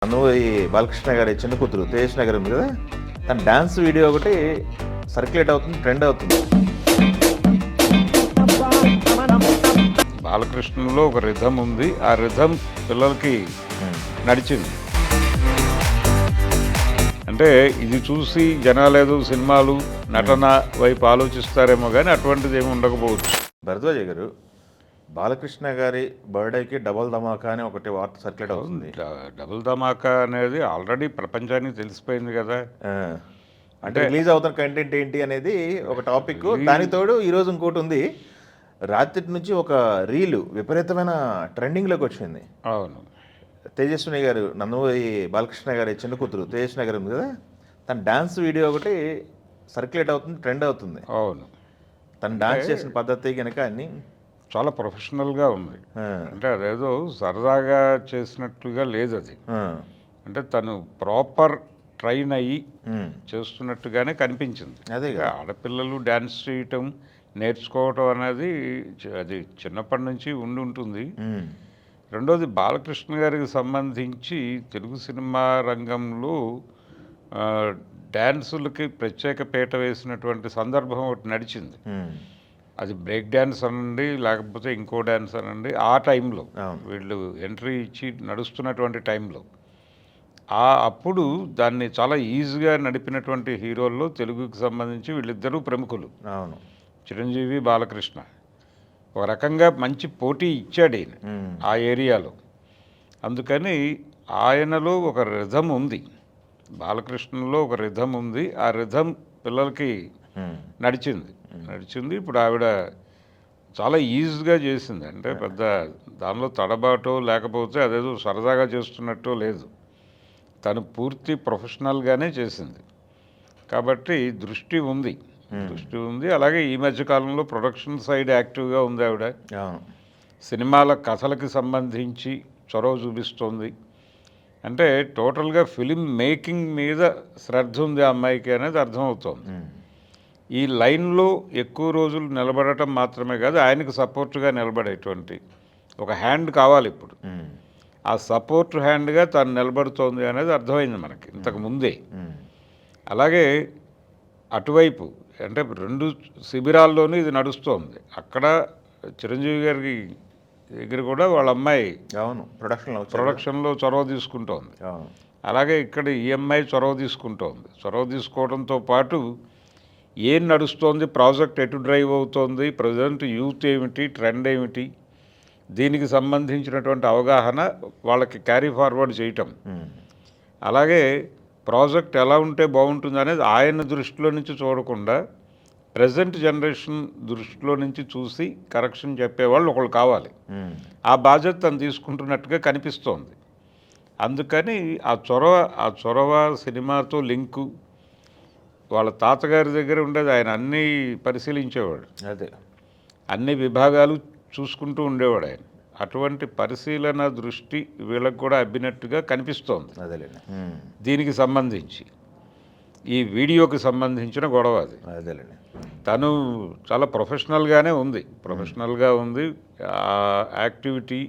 ఈ బాలకృష్ణ గారి చిన్న కూతురు తేజస్ నగర్ ఉంది కదా, తన డాన్స్ వీడియో ఒకటి సర్క్యులేట్ అవుతుంది, ట్రెండ్ అవుతుంది. బాలకృష్ణలో ఒక రిథం ఉంది, ఆ రిథం పిల్లలకి నడిచింది. అంటే ఇది చూసి జనాలేదో సినిమాలు నటన వైపు ఆలోచిస్తారేమో కానీ అటువంటిది ఏమి ఉండకపోవచ్చు. భరద్వాజ గారు, బాలకృష్ణ గారి బర్త్డేకి డబల్ ధమాకా అని ఒకటి వార్త సర్క్యులేట్ అవుతుంది. డబుల్ ధమాకా అనేది ఆల్రెడీ ప్రపంచానికి తెలిసిపోయింది కదా. అంటే రిలీజ్ అవుతున్న కంటెంట్ ఏంటి అనేది ఒక టాపిక్. దానికి తోడు ఈరోజు ఇంకోటి ఉంది. రాత్రి నుంచి ఒక రీలు విపరీతమైన ట్రెండింగ్లోకి వచ్చింది. అవును, తేజస్విని గారు, ఈ బాలకృష్ణ గారి చిన్న కూతురు తేజస్ నగర్ ఉంది కదా, తన డాన్స్ వీడియో ఒకటి సర్క్యులేట్ అవుతుంది, ట్రెండ్ అవుతుంది. అవును, తను డాన్స్ చేసిన పద్ధతి కనుక అన్ని చాలా ప్రొఫెషనల్గా ఉంది. అంటే అదేదో సరదాగా చేసినట్టుగా లేదు అది. అంటే తను ప్రాపర్ ట్రైన్ అయ్యి చేస్తున్నట్టుగానే కనిపించింది. అదే ఆడపిల్లలు డ్యాన్స్ చేయటం నేర్చుకోవటం అనేది అది చిన్నప్పటి నుంచి ఉండి ఉంటుంది. రెండోది, బాలకృష్ణ గారికి సంబంధించి తెలుగు సినిమా రంగంలో డ్యాన్సులకి ప్రత్యేక పీట వేసినటువంటి సందర్భం ఒకటి నడిచింది. అది బ్రేక్ డ్యాన్స్ అనండి, లేకపోతే ఇంకో డ్యాన్స్ అనండి, ఆ టైంలో వీళ్ళు ఎంట్రీ ఇచ్చి నడుస్తున్నటువంటి టైంలో అప్పుడు దాన్ని చాలా ఈజీగా నడిపినటువంటి హీరోల్లో తెలుగుకి సంబంధించి వీళ్ళిద్దరూ ప్రముఖులు. అవును, చిరంజీవి, బాలకృష్ణ. ఒక రకంగా మంచి పోటీ ఇచ్చాడు ఈయన ఆ ఏరియాలో. అందుకని ఆయనలో ఒక రిథం ఉంది, బాలకృష్ణలో ఒక రిథం ఉంది. ఆ రిథం పిల్లలకి నడిచింది. ఇప్పుడు ఆవిడ చాలా ఈజీగా చేసింది. అంటే పెద్ద దానిలో తడబాటో లేకపోతే అదేదో సరదాగా చేస్తున్నట్టో లేదు. తను పూర్తి ప్రొఫెషనల్గానే చేసింది. కాబట్టి దృష్టి ఉంది. అలాగే ఈ మధ్యకాలంలో ప్రొడక్షన్ సైడ్ యాక్టివ్గా ఉంది ఆవిడ. సినిమాల కథలకి సంబంధించి చొరవ చూపిస్తోంది. అంటే టోటల్గా ఫిలిం మేకింగ్ మీద శ్రద్ధ ఉంది ఆ అమ్మాయికి అనేది అర్థమవుతోంది. ఈ లైన్లో ఎక్కువ రోజులు నిలబడటం మాత్రమే కాదు, ఆయనకు సపోర్ట్గా నిలబడేటువంటి ఒక హ్యాండ్ కావాలి ఇప్పుడు. ఆ సపోర్ట్ హ్యాండ్గా తను నిలబడుతోంది అనేది అర్థమైంది మనకి ఇంతకు ముందే. అలాగే అటువైపు అంటే రెండు శిబిరాల్లోనూ ఇది నడుస్తోంది. అక్కడ చిరంజీవి గారికి దగ్గర కూడా వాళ్ళ అమ్మాయి ప్రొడక్షన్లో చొరవ తీసుకుంటోంది. అలాగే ఇక్కడ ఈ అమ్మాయి చొరవ తీసుకుంటోంది. చొరవ తీసుకోవడంతో పాటు ఏం నడుస్తోంది, ప్రాజెక్ట్ ఎటు డ్రైవ్ అవుతోంది, ప్రజెంట్ యూత్ ఏమిటి, ట్రెండ్ ఏమిటి, దీనికి సంబంధించినటువంటి అవగాహన వాళ్ళకి క్యారీ ఫార్వర్డ్ చేయటం. అలాగే ప్రాజెక్ట్ ఎలా ఉంటే బాగుంటుంది అనేది ఆయన దృష్టిలో నుంచి చూడకుండా ప్రజెంట్ జనరేషన్ దృష్టిలో నుంచి చూసి కరెక్షన్ చెప్పేవాళ్ళు ఒకళ్ళు కావాలి. ఆ బాధ్యత తను తీసుకుంటున్నట్టుగా కనిపిస్తోంది. అందుకని ఆ చొరవ సినిమాతో లింకు వాళ్ళ తాతగారి దగ్గర ఉండేది. ఆయన అన్నీ పరిశీలించేవాడు, అన్ని విభాగాలు చూసుకుంటూ ఉండేవాడు ఆయన. అటువంటి పరిశీలన దృష్టి వీళ్ళకి కూడా అబ్బినట్టుగా కనిపిస్తోంది. దీనికి సంబంధించి ఈ వీడియోకి సంబంధించిన గొడవ అది. తను చాలా ప్రొఫెషనల్గా ఉంది. ఆ యాక్టివిటీ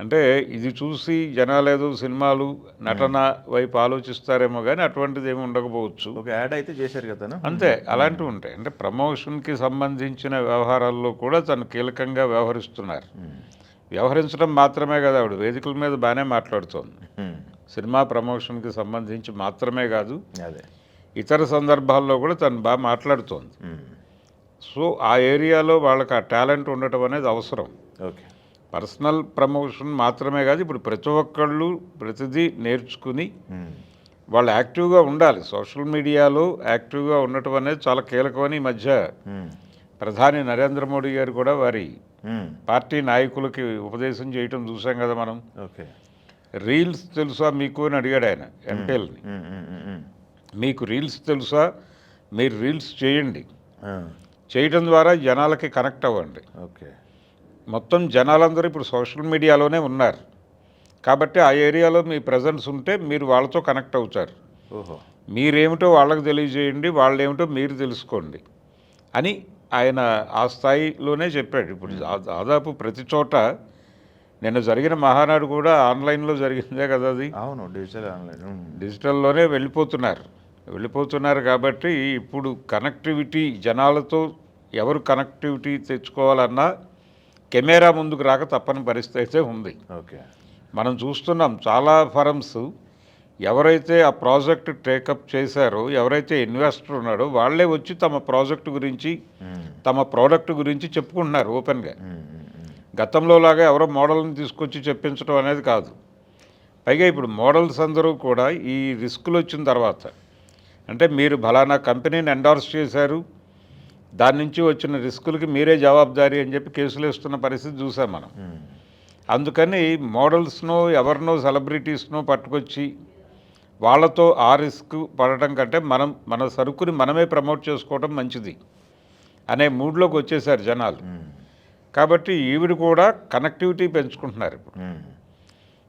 అంటే ఇది చూసి జనాలేదో సినిమాలు నటన వైపు ఆలోచిస్తారేమో కానీ అటువంటిది ఏమి ఉండకపోవచ్చు. ఒక యాడ్ అయితే చేశారు కదా, అంతే. అలాంటివి ఉంటాయి. అంటే ప్రమోషన్కి సంబంధించిన వ్యవహారాల్లో కూడా తను కీలకంగా వ్యవహరించడం మాత్రమే కదా, ఆవిడ వేదికల మీద బాగానే మాట్లాడుతోంది. సినిమా ప్రమోషన్కి సంబంధించి మాత్రమే కాదు, ఇతర సందర్భాల్లో కూడా తను బాగా మాట్లాడుతోంది. సో ఆ ఏరియాలో వాళ్ళకి ఆ టాలెంట్ ఉండటం అనేది అవసరం. పర్సనల్ ప్రమోషన్ మాత్రమే కాదు, ఇప్పుడు ప్రతి ఒక్కళ్ళు ప్రతిదీ నేర్చుకుని వాళ్ళు యాక్టివ్గా ఉండాలి. సోషల్ మీడియాలో యాక్టివ్గా ఉండటం అనేది చాలా కీలకమని ఈ మధ్య ప్రధాని నరేంద్ర మోడీ గారు కూడా వారి పార్టీ నాయకులకి ఉపదేశం చేయటం చూసాం కదా మనం. రీల్స్ తెలుసా మీకు అని అడిగాడు ఆయన ఎంపీలని. మీకు రీల్స్ తెలుసా, మీరు రీల్స్ చేయండి, చేయటం ద్వారా జనాలకి కనెక్ట్ అవ్వండి. మొత్తం జనాలందరూ ఇప్పుడు సోషల్ మీడియాలోనే ఉన్నారు కాబట్టి ఆ ఏరియాలో మీ ప్రజెన్స్ ఉంటే మీరు వాళ్ళతో కనెక్ట్ అవుతారు. మీరేమిటో వాళ్ళకి తెలియజేయండి, వాళ్ళేమిటో మీరు తెలుసుకోండి అని ఆయన ఆ స్థాయిలోనే చెప్పాడు. ఇప్పుడు దాదాపు ప్రతి చోట నిన్న జరిగిన మహానాడు కూడా ఆన్లైన్లో జరిగిందే కదా అది. అవును, డిజిటల్ ఆన్లైన్. డిజిటల్లోనే వెళ్ళిపోతున్నారు కాబట్టి ఇప్పుడు కనెక్టివిటీ జనాలతో ఎవరు కనెక్టివిటీ తెచ్చుకోవాలన్నా కెమెరా ముందుకు రాక తప్పని పరిస్థితి అయితే ఉంది. ఓకే. మనం చూస్తున్నాం చాలా ఫరమ్స్ ఎవరైతే ఆ ప్రాజెక్ట్ టేకప్ చేశారో, ఎవరైతే ఇన్వెస్టర్ ఉన్నాడో వాళ్ళే వచ్చి తమ ప్రాజెక్ట్ గురించి తమ ప్రోడక్ట్ గురించి చెప్పుకుంటున్నారు ఓపెన్గా. గతంలో లాగా ఎవరో మోడల్ని తీసుకొచ్చి చెప్పించడం అనేది కాదు. పైగా ఇప్పుడు మోడల్స్ అందరూ కూడా ఈ రిస్కులు వచ్చిన తర్వాత, అంటే మీరు ఫలానా కంపెనీని ఎండార్స్ చేశారు, దాని నుంచి వచ్చిన రిస్కులకి మీరే జవాబుదారీ అని చెప్పి కేసులు వేస్తున్న పరిస్థితి చూసాం మనం. అందుకని మోడల్స్నో ఎవరినో సెలబ్రిటీస్నో పట్టుకొచ్చి వాళ్ళతో ఆ రిస్క్ పడటం కంటే మన సరుకుని మనమే ప్రమోట్ చేసుకోవడం మంచిది అనే మూడ్లోకి వచ్చేసారు జనాలు. కాబట్టి ఈవిడ కూడా కనెక్టివిటీ పెంచుకుంటున్నారు. ఇప్పుడు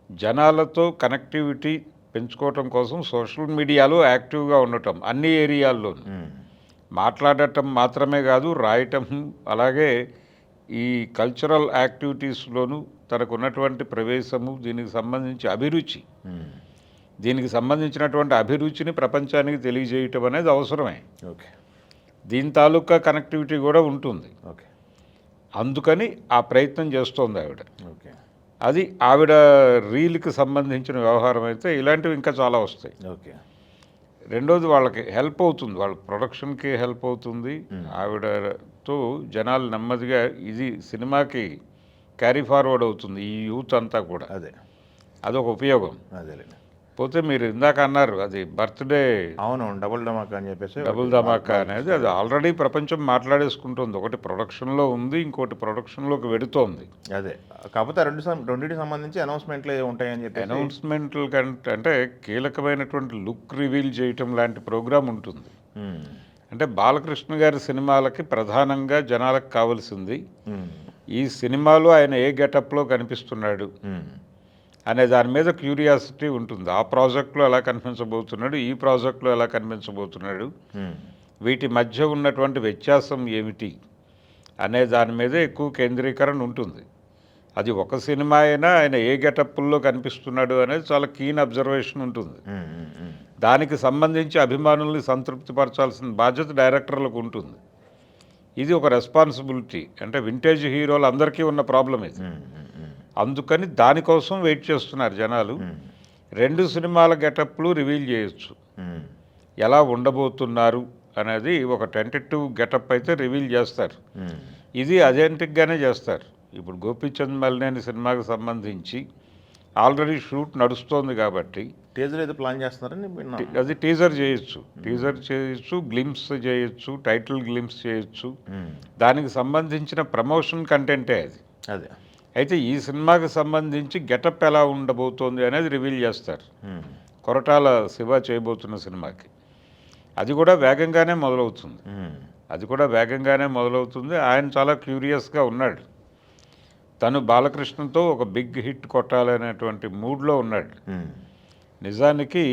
జనాలతో కనెక్టివిటీ పెంచుకోవటం కోసం సోషల్ మీడియాలో యాక్టివ్గా ఉండటం, అన్ని ఏరియాల్లోనూ మాట్లాడటం మాత్రమే కాదు, రాయటం, అలాగే ఈ కల్చరల్ యాక్టివిటీస్లోనూ తనకు ఉన్నటువంటి ప్రవేశము, దీనికి సంబంధించి అభిరుచి, దీనికి సంబంధించినటువంటి అభిరుచిని ప్రపంచానికి తెలియజేయటం అనేది అవసరమే. ఓకే. దీని తాలూకా కనెక్టివిటీ కూడా ఉంటుంది. ఓకే. అందుకని ఆ ప్రయత్నం చేస్తోంది ఆవిడ. ఓకే. అది ఆవిడ రీల్కి సంబంధించిన వ్యవహారం అయితే ఇలాంటివి ఇంకా చాలా వస్తాయి. ఓకే. రెండోది వాళ్ళకి హెల్ప్ అవుతుంది, వాళ్ళ ప్రొడక్షన్కి హెల్ప్ అవుతుంది. ఆవిడతో జనాలు నెమ్మదిగా ఇది సినిమాకి క్యారీ ఫార్వర్డ్ అవుతుంది, ఈ యూత్ అంతా కూడా. అదొక ఉపయోగం. అదేలేండి. పోతే మీరు ఇందాక అన్నారు అది బర్త్డే, అవును, డబుల్ ధమాకా అని చెప్పేసి. డబుల్ ధమాకా అనేది అది ఆల్రెడీ ప్రపంచం మాట్లాడేసుకుంటుంది. ఒకటి ప్రొడక్షన్లో ఉంది, ఇంకోటి ప్రొడక్షన్లోకి వెడుతోంది. అదే, కాకపోతే రెండింటికి సంబంధించి అనౌన్స్మెంట్లు ఉంటాయని చెప్పి. అనౌన్స్మెంట్లు కంటే అంటే కీలకమైనటువంటి లుక్ రివీల్ చేయటం లాంటి ప్రోగ్రాం ఉంటుంది. అంటే బాలకృష్ణ గారి సినిమాలకి ప్రధానంగా జనాలకు కావాల్సింది ఈ సినిమాలో ఆయన ఏ గెటప్లో కనిపిస్తున్నాడు అనే దాని మీద క్యూరియాసిటీ ఉంటుంది. ఆ ప్రాజెక్ట్లో ఎలా కనిపించబోతున్నాడు, ఈ ప్రాజెక్ట్లో ఎలా కనిపించబోతున్నాడు, వీటి మధ్య ఉన్నటువంటి వ్యత్యాసం ఏమిటి అనే దాని మీదే ఎక్కువ కేంద్రీకరణ ఉంటుంది. అది ఒక సినిమా అయినా ఆయన ఏ గెటప్పుల్లో కనిపిస్తున్నాడు అనేది చాలా కీన్ అబ్జర్వేషన్ ఉంటుంది. దానికి సంబంధించి అభిమానుల్ని సంతృప్తిపరచాల్సిన బాధ్యత డైరెక్టర్లకు ఉంటుంది. ఇది ఒక రెస్పాన్సిబిలిటీ. అంటే వింటేజ్ హీరోలు అందరికీ ఉన్న ప్రాబ్లం ఇది. అందుకని దానికోసం వెయిట్ చేస్తున్నారు జనాలు. 2 సినిమాల గెటప్లు రివీల్ చేయొచ్చు, ఎలా ఉండబోతున్నారు అనేది ఒక టెంటేటివ్ గెటప్ అయితే రివీల్ చేస్తారు. ఇది అథెంటిక్గానే చేస్తారు. ఇప్పుడు గోపీచంద్ మలినేని సినిమాకి సంబంధించి ఆల్రెడీ షూట్ నడుస్తోంది కాబట్టి టీజర్ అయితే ప్లాన్ చేస్తున్నారని అది టీజర్ చేయొచ్చు, గ్లిమ్స్ చేయొచ్చు, టైటిల్ గ్లిమ్స్ చేయొచ్చు. దానికి సంబంధించిన ప్రమోషన్ కంటెంటే అది. అయితే ఈ సినిమాకి సంబంధించి గెటప్ ఎలా ఉండబోతోంది అనేది రివీల్ చేస్తారు కొరటాల శివ చేయబోతున్న సినిమాకి. అది కూడా వేగంగానే మొదలవుతుంది. ఆయన చాలా క్యూరియస్గా ఉన్నాడు. తను బాలకృష్ణతో ఒక బిగ్ హిట్ కొట్టాలనేటువంటి మూడ్లో ఉన్నాడు. నిజానికి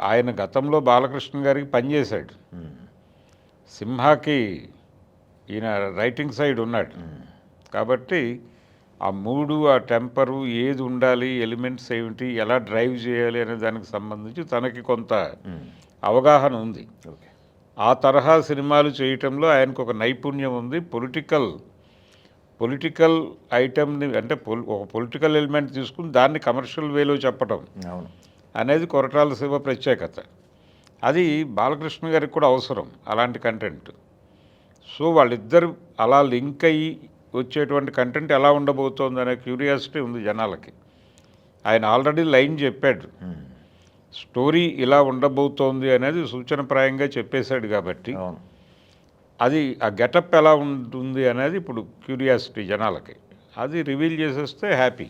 ఆయన గతంలో బాలకృష్ణ గారికి పనిచేశాడు. సింహాకి ఈయన రైటింగ్ సైడ్ ఉన్నాడు కాబట్టి ఆ మూడు, ఆ టెంపరు, ఏది ఉండాలి, ఎలిమెంట్స్ ఏమిటి, ఎలా డ్రైవ్ చేయాలి అనే దానికి సంబంధించి తనకి కొంత అవగాహన ఉంది. ఆ తరహా సినిమాలు చేయటంలో ఆయనకు ఒక నైపుణ్యం ఉంది. పొలిటికల్ ఐటమ్ని అంటే ఒక పొలిటికల్ ఎలిమెంట్ తీసుకుని దాన్ని కమర్షియల్ వేలో చెప్పటం అనేది కొరటాల శివ ప్రత్యేకత. అది బాలకృష్ణ గారికి కూడా అవసరం అలాంటి కంటెంట్. సో వాళ్ళిద్దరు అలా లింక్ అయ్యి వచ్చేటువంటి కంటెంట్ ఎలా ఉండబోతోంది అనే క్యూరియాసిటీ ఉంది జనాలకి. ఆయన ఆల్రెడీ లైన్ చెప్పాడు, స్టోరీ ఇలా ఉండబోతోంది అనేది సూచనప్రాయంగా చెప్పేశాడు. కాబట్టి అది ఆ గెటప్ ఎలా ఉంటుంది అనేది ఇప్పుడు క్యూరియాసిటీ జనాలకి. అది రివీల్ చేసేస్తే హ్యాపీ.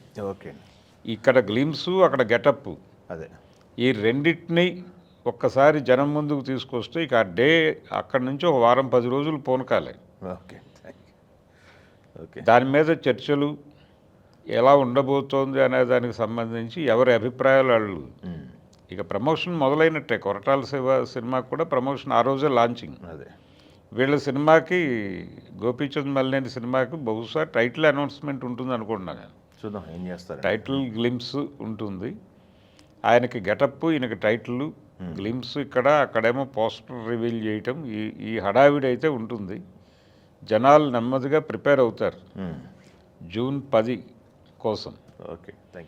ఇక్కడ గ్లిమ్స్, అక్కడ గెటప్, ఈ రెండింటినీ ఒక్కసారి జనం ముందుకు తీసుకొస్తే ఇక ఆ డే అక్కడి నుంచి ఒక వారం 10 రోజులు పోనకాలే. దాని మీద చర్చలు ఎలా ఉండబోతోంది అనే దానికి సంబంధించి ఎవరి అభిప్రాయాలు వాళ్ళు. ఇక ప్రమోషన్ మొదలైనట్టే. కొరటాల శివ సినిమాకు కూడా ప్రమోషన్ ఆ రోజే లాంచింగ్. వీళ్ళ సినిమాకి గోపీచంద్ మల్లేని సినిమాకి బహుశా టైటిల్ అనౌన్స్మెంట్ ఉంటుంది అనుకుంటున్నాను నేను. చూద్దాం ఏం చేస్తారు. టైటిల్ గ్లిమ్స్ ఉంటుంది, ఆయనకి గెటప్, ఈయనకి టైటిల్ గ్లిమ్స్, అక్కడేమో పోస్టర్ రివీల్ చేయటం, ఈ హడావిడి అయితే ఉంటుంది. జనాలు నెమ్మదిగా ప్రిపేర్ అవుతారు జూన్ 10 కోసం. Okay, thank you.